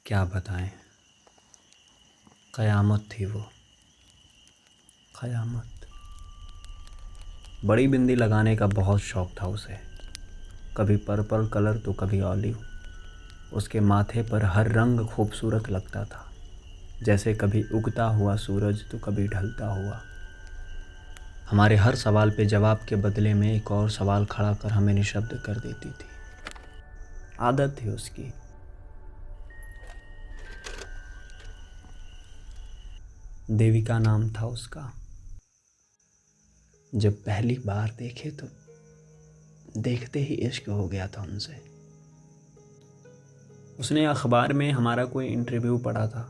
क्या बताएं। क़यामत थी वो, क़यामत। बड़ी बिंदी लगाने का बहुत शौक़ था उसे, कभी पर्पल कलर तो कभी ऑलिव। उसके माथे पर हर रंग खूबसूरत लगता था, जैसे कभी उगता हुआ सूरज तो कभी ढलता हुआ। हमारे हर सवाल पे जवाब के बदले में एक और सवाल खड़ा कर हमें निशब्द कर देती थी। आदत थी उसकी। देविका नाम था उसका। जब पहली बार देखे तो देखते ही इश्क हो गया था उनसे। उसने अखबार में हमारा कोई इंटरव्यू पढ़ा था।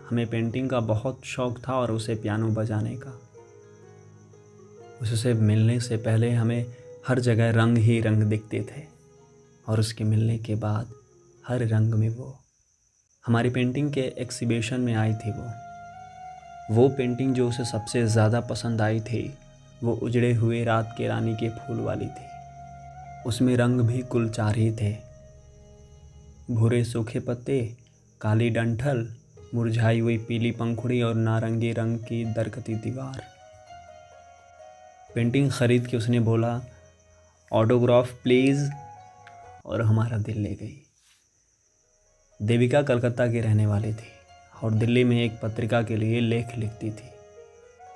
हमें पेंटिंग का बहुत शौक़ था और उसे पियानो बजाने का। उससे मिलने से पहले हमें हर जगह रंग ही रंग दिखते थे, और उसके मिलने के बाद हर रंग में वो हमारी पेंटिंग के एग्जीबिशन में आई थी। वो पेंटिंग जो उसे सबसे ज़्यादा पसंद आई थी, वो उजड़े हुए रात के रानी के फूल वाली थी। उसमें रंग भी कुल 4 ही थे: भूरे सूखे पत्ते, काली डंठल, मुरझाई हुई पीली पंखुड़ी और नारंगी रंग की दरकती दीवार। पेंटिंग ख़रीद के उसने बोला, ऑटोग्राफ प्लीज़, और हमारा दिल ले गई। देविका कलकत्ता की रहने वाली थी और दिल्ली में एक पत्रिका के लिए लेख लिखती थी।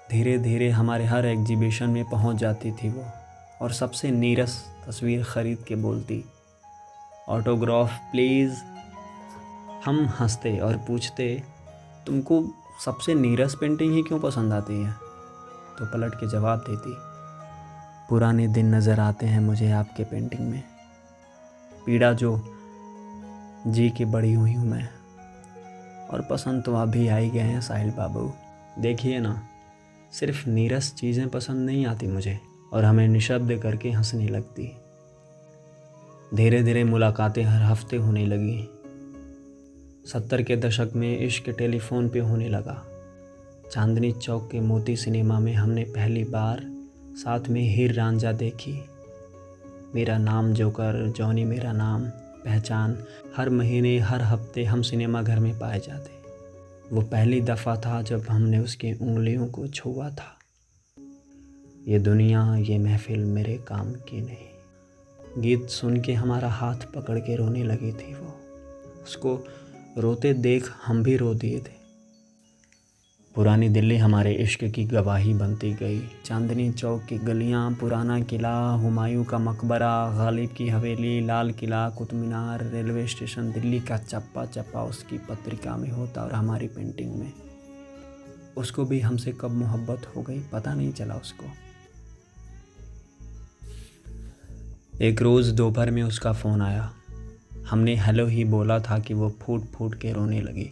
धीरे धीरे हमारे हर एग्जीबिशन में पहुंच जाती थी वो, और सबसे नीरस तस्वीर ख़रीद के बोलती, ऑटोग्राफ प्लीज़। हम हंसते और पूछते, तुमको सबसे नीरस पेंटिंग ही क्यों पसंद आती है? तो पलट के जवाब देती, पुराने दिन नज़र आते हैं मुझे आपके पेंटिंग में, पीड़ा जो जी के बड़ी हुई हूँ मैं, और पसंद तो अभी आ ही गए हैं साहिल बाबू। देखिए ना, सिर्फ नीरस चीज़ें पसंद नहीं आती मुझे, और हमें निशब्द करके हंसने लगती। धीरे धीरे मुलाकातें हर हफ्ते होने लगी। 70 के दशक में इश्क टेलीफोन पे होने लगा। चांदनी चौक के मोती सिनेमा में हमने पहली बार साथ में हीर रांझा देखी। मेरा नाम जोकर, जॉनी मेरा नाम, पहचान। हर महीने हर हफ्ते हम सिनेमा घर में पाए जाते। वो पहली दफ़ा था जब हमने उसकी उंगलियों को छुआ था। ये दुनिया, ये महफिल मेरे काम की नहीं। गीत सुन के हमारा हाथ पकड़ के रोने लगी थी वो। उसको रोते देख हम भी रो दिए थे। पुरानी दिल्ली हमारे इश्क की गवाही बनती गई। चांदनी चौक की गलियां, पुराना किला, हुमायूं का मकबरा, गालिब की हवेली, लाल किला, कुतुब मीनार, रेलवे स्टेशन, दिल्ली का चप्पा चप्पा उसकी पत्रिका में होता और हमारी पेंटिंग में। उसको भी हमसे कब मोहब्बत हो गई पता नहीं चला उसको। एक रोज़ दोपहर में उसका फ़ोन आया। हमने हेलो ही बोला था कि वो फूट फूट के रोने लगी।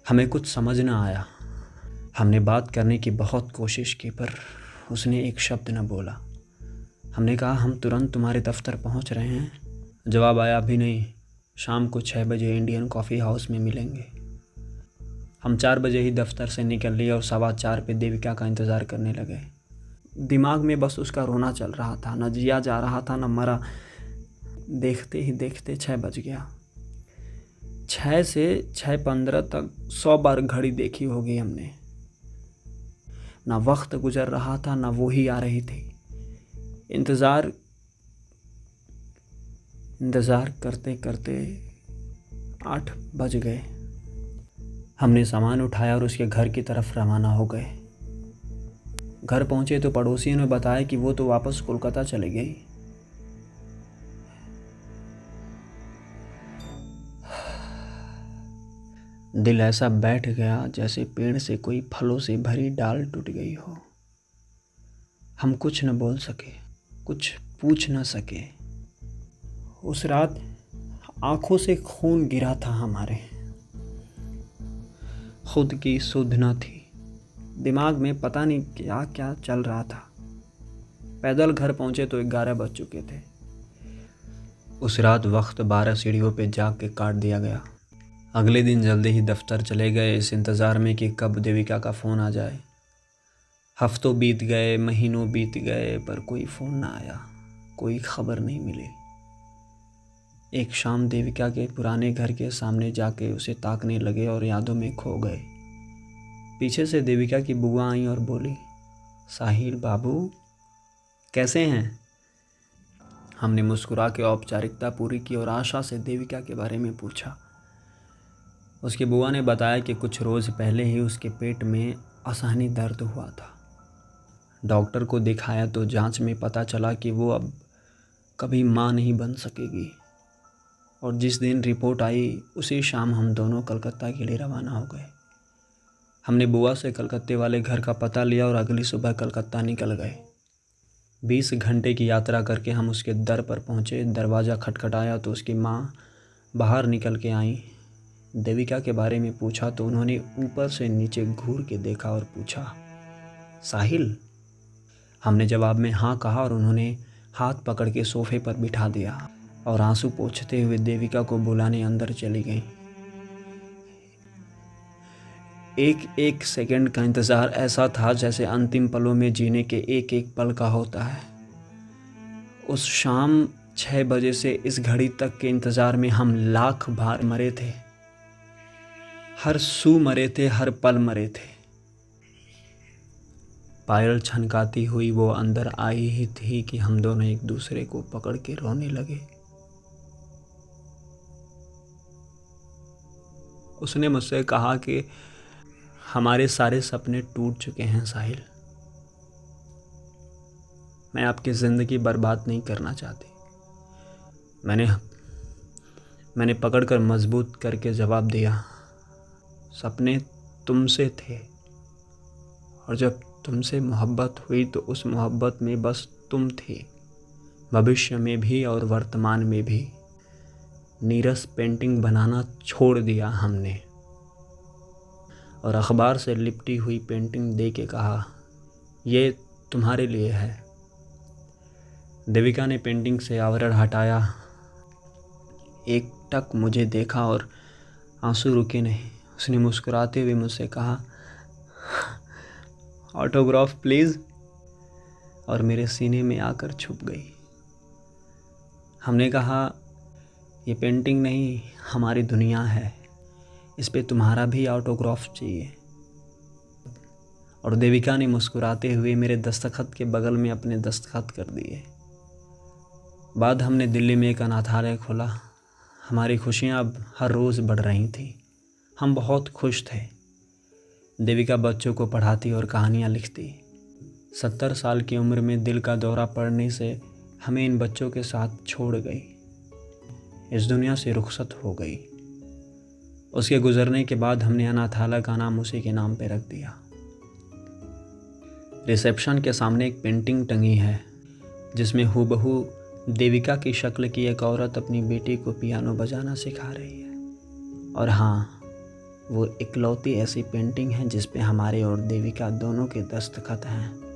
हमें कुछ समझ न आया। हमने बात करने की बहुत कोशिश की, पर उसने एक शब्द न बोला। हमने कहा, हम तुरंत तुम्हारे दफ्तर पहुंच रहे हैं। जवाब आया, अभी नहीं, शाम को 6 बजे इंडियन कॉफ़ी हाउस में मिलेंगे। हम 4 बजे ही दफ्तर से निकल लिए और 4:15 पे देविका का इंतज़ार करने लगे। दिमाग में बस उसका रोना चल रहा था, न जिया जा रहा था न मरा। देखते ही देखते 6 बज गया। 6 से 6:15 तक 100 बार घड़ी देखी होगी हमने। ना वक्त गुजर रहा था, ना वो ही आ रही थी। इंतज़ार करते करते 8 बज गए। हमने सामान उठाया और उसके घर की तरफ रवाना हो गए। घर पहुंचे तो पड़ोसियों ने बताया कि वो तो वापस कोलकाता चली गई। दिल ऐसा बैठ गया जैसे पेड़ से कोई फलों से भरी डाल टूट गई हो। हम कुछ न बोल सके, कुछ पूछ न सके। उस रात आंखों से खून गिरा था हमारे। खुद की सुध न थी। दिमाग में पता नहीं क्या क्या चल रहा था। पैदल घर पहुंचे तो 11 बज चुके थे। उस रात वक्त 12 सीढ़ियों पे जाग के काट दिया गया। अगले दिन जल्दी ही दफ्तर चले गए, इस इंतज़ार में कि कब देविका का फ़ोन आ जाए। हफ्तों बीत गए, महीनों बीत गए, पर कोई फ़ोन ना आया, कोई खबर नहीं मिली। एक शाम देविका के पुराने घर के सामने जाके उसे ताकने लगे और यादों में खो गए। पीछे से देविका की बुआ आई और बोली, साहिल बाबू कैसे हैं? हमने मुस्कुरा के औपचारिकता पूरी की और आशा से देविका के बारे में पूछा। उसकी बुआ ने बताया कि कुछ रोज़ पहले ही उसके पेट में असहनीय दर्द हुआ था। डॉक्टर को दिखाया तो जांच में पता चला कि वो अब कभी मां नहीं बन सकेगी। और जिस दिन रिपोर्ट आई उसी शाम हम दोनों कलकत्ता के लिए रवाना हो गए। हमने बुआ से कलकत्ते वाले घर का पता लिया और अगली सुबह कलकत्ता निकल गए। 20 घंटे की यात्रा करके हम उसके दर पर पहुँचे। दरवाज़ा खटखटाया तो उसकी माँ बाहर निकल के आई। देविका के बारे में पूछा तो उन्होंने ऊपर से नीचे घूर के देखा और पूछा, साहिल? हमने जवाब में हाँ कहा और उन्होंने हाथ पकड़ के सोफे पर बिठा दिया और आंसू पोंछते हुए देविका को बुलाने अंदर चली गईं। एक एक सेकंड का इंतज़ार ऐसा था जैसे अंतिम पलों में जीने के एक एक पल का होता है। उस शाम 6 बजे से इस घड़ी तक के इंतज़ार में हम लाख बार मरे थे। हर सू मरे थे, हर पल मरे थे। पायल छनकाती हुई वो अंदर आई ही थी कि हम दोनों एक दूसरे को पकड़ के रोने लगे। उसने मुझसे कहा कि हमारे सारे सपने टूट चुके हैं साहिल। मैं आपकी ज़िंदगी बर्बाद नहीं करना चाहती। मैंने पकड़कर मजबूत करके जवाब दिया, सपने तुमसे थे और जब तुमसे मोहब्बत हुई तो उस मोहब्बत में बस तुम थी, भविष्य में भी और वर्तमान में भी। नीरस पेंटिंग बनाना छोड़ दिया हमने और अखबार से लिपटी हुई पेंटिंग दे के कहा, ये तुम्हारे लिए है। देविका ने पेंटिंग से आवरण हटाया, एक टक मुझे देखा और आंसू रुके नहीं। उसने मुस्कुराते हुए मुझसे कहा, ऑटोग्राफ प्लीज़, और मेरे सीने में आकर छुप गई। हमने कहा, ये पेंटिंग नहीं, हमारी दुनिया है, इस पे तुम्हारा भी ऑटोग्राफ चाहिए। और देविका ने मुस्कुराते हुए मेरे दस्तखत के बगल में अपने दस्तखत कर दिए। बाद हमने दिल्ली में एक अनाथालय खोला। हमारी खुशियाँ अब हर रोज़ बढ़ रही थीं। हम बहुत खुश थे। देविका बच्चों को पढ़ाती और कहानियाँ लिखती। 70 साल की उम्र में दिल का दौरा पड़ने से हमें इन बच्चों के साथ छोड़ गई, इस दुनिया से रुखसत हो गई। उसके गुजरने के बाद हमने अनाथालय का नाम उसी के नाम पे रख दिया। रिसेप्शन के सामने एक पेंटिंग टंगी है जिसमें हूबहू देविका की शक्ल की एक औरत अपनी बेटी को पियानो बजाना सिखा रही है। और हाँ, वो इकलौती ऐसी पेंटिंग है जिस पे हमारे और देविका दोनों के दस्तखत हैं।